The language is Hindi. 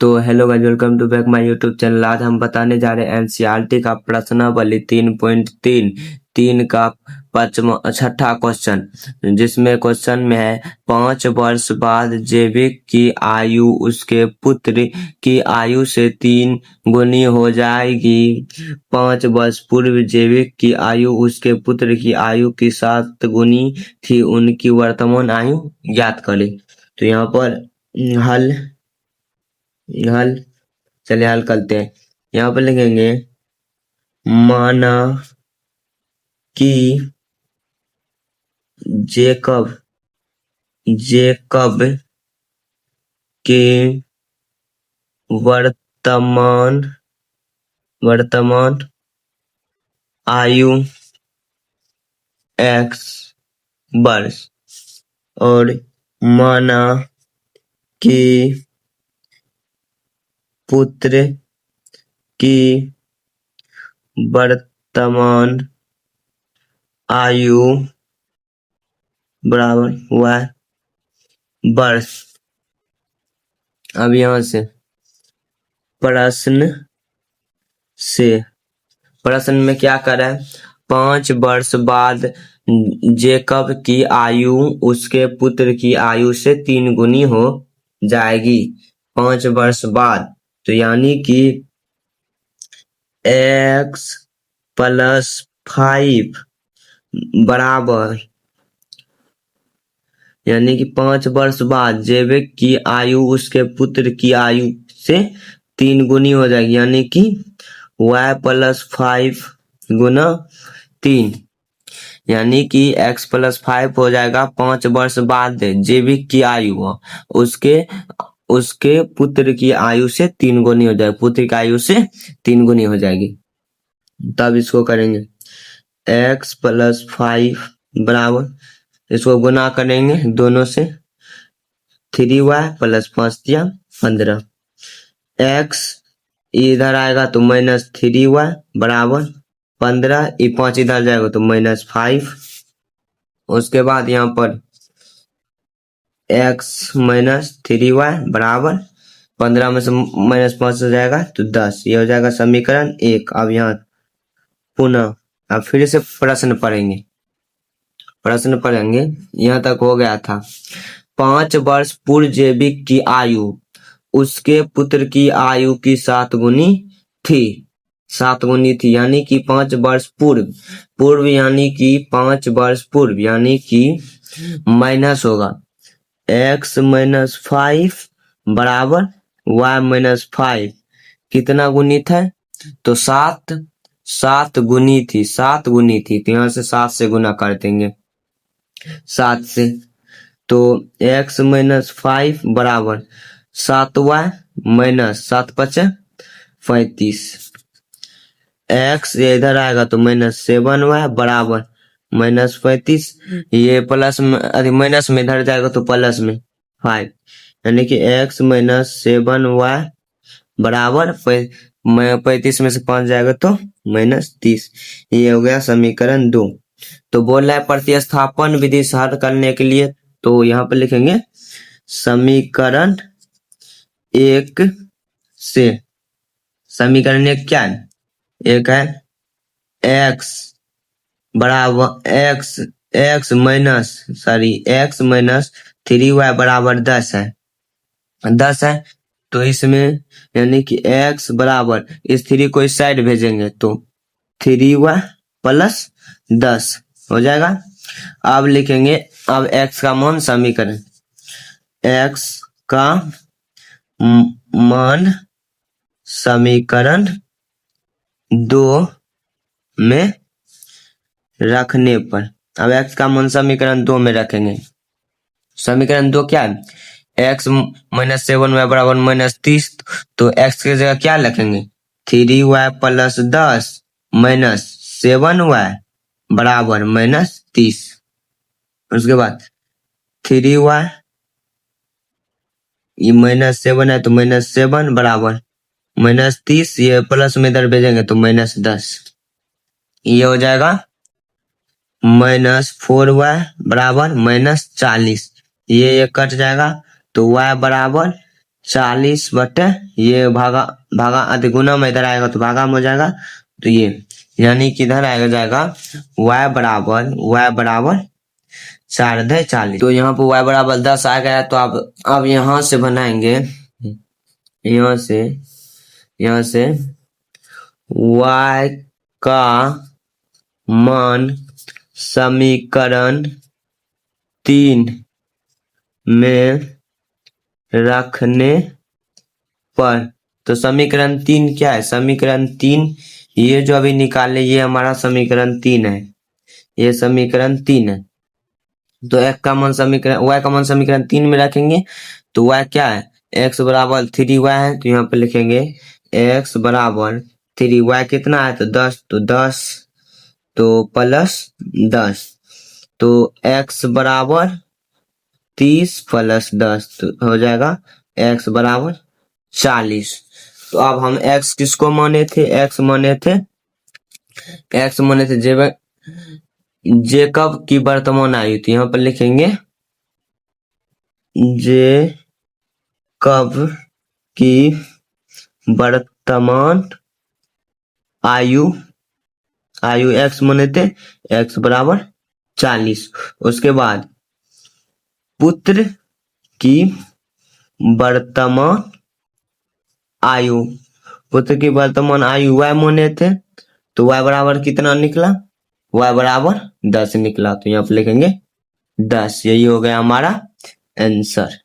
तो hello guys, welcome to back my YouTube channel. आज हम बताने जा रहे हैं एनसीईआरटी का प्रश्नावली 3.3 का छठा क्वेश्चन, जिसमें क्वेश्चन में है 5 वर्ष बाद जैविक की आयु उसके पुत्र की आयु से 3 गुनी हो जाएगी। 5 वर्ष पूर्व जैविक की आयु उसके पुत्र की आयु की 7 गुनी थी, उनकी वर्तमान आयु ज्ञात करें। तो यहाँ पर हल हल चलिए हल करते हैं। यहाँ पर लिखेंगे माना कि जेकब के वर्तमान आयु x वर्ष और माना कि पुत्र की वर्तमान आयु बराबर y वर्ष। अब यहाँ से प्रश्न में क्या करा है? 5 वर्ष बाद जेकब की आयु उसके पुत्र की आयु से 3 गुनी हो जाएगी। 5 वर्ष बाद, तो यानी कि x+5 बराबर, यानी कि 5 वर्ष बाद जैविक की आयु उसके पुत्र की आयु से 3 गुनी हो जाएगी, यानी कि y+5 गुना 3, यानी कि x+5 हो जाएगा। 5 वर्ष बाद जैविक की आयु उसके पुत्र की आयु से 3 गुनी हो जाएगी, पुत्र की आयु से 3 गुनी हो जाएगी। तब इसको करेंगे x+5 बराबर, इसको गुना करेंगे दोनों से, 3y+5 दिया 15, x इधर आएगा तो -3y बराबर 15, 5 इधर जाएगा तो -5। उसके बाद यहाँ पर x -3y बराबर 15 में से -5 हो जाएगा तो 10, ये हो जाएगा समीकरण 1। अब यहाँ पुनः अब फिर से प्रश्न पढ़ेंगे। यहाँ तक हो गया था। 5 वर्ष पूर्व जैविक की आयु उसके पुत्र की आयु की 7 गुनी थी, यानी कि 5 वर्ष पूर्व यानी कि 5 वर्ष पूर्व, यानी कि माइनस होगा x-5 बराबर y-5 कितना गुनी था? तो 7 गुनी थी, तो यहाँ से 7 से गुना कर देंगे, 7 से, तो x-5 बराबर 7y -7 5 35, x ये इधर आएगा तो -7y बराबर -35, ये प्लस में माइनस में इधर जाएगा तो प्लस में 5, यानी कि x -7y बराबर 35 में से 5 जाएगा तो -30। ये हो गया समीकरण 2। तो बोल रहा है प्रतिस्थापन विधि से हल करने के लिए, तो यहाँ पर लिखेंगे समीकरण 1 से, समीकरण 1 क्या है? एक है x बराबर x -3y बराबर 10 है, तो इसमें यानी कि x बराबर, इस 3 को इस साइड भेजेंगे तो 3y + 10 हो जाएगा। अब लिखेंगे अब x का मान, समीकरण x का मान समीकरण 2 में रखने पर, अब x का मान समीकरण 2 में रखेंगे। समीकरण 2 क्या है? x -7y बराबर -30, तो x की जगह क्या लिखेंगे? 3y + 10 -7y बराबर -30। उसके बाद 3y, ये -7 है तो -7 बराबर -30, ये प्लस में इधर भेजेंगे तो -10, ये हो जाएगा -4y बराबर -40, ये कट जाएगा तो y बराबर 40 बटे ये भागा भागा आधे गुना में इधर आएगा तो भागा में हो जाएगा। तो ये यानी कि इधर आएगा जाएगा y बराबर 4/40। तो यहाँ पर y बराबर 10 आ गया। तो अब यहाँ से बनाएंगे, यहाँ से y का मान समीकरण 3 में रखने पर, तो समीकरण 3 क्या है? समीकरण 3 ये जो अभी निकाले ये हमारा समीकरण 3 है, ये समीकरण 3 है। तो y का मान समीकरण 3 में रखेंगे तो y क्या है? x बराबर 3y है। तो यहाँ पे लिखेंगे x बराबर 3y कितना है? तो 10, तो 10 तो प्लस 10, तो x बराबर 30 प्लस 10 तो हो जाएगा x बराबर 40। तो अब हम x किसको माने थे? x माने थे जेकब की वर्तमान आयु। तो यहाँ पर लिखेंगे जेकब की वर्तमान आयु x माने थे x बराबर 40। उसके बाद पुत्र की वर्तमान आयु y माने थे तो y बराबर कितना निकला? y बराबर 10 निकला। तो यहाँ पे लिखेंगे 10। यही हो गया हमारा आंसर।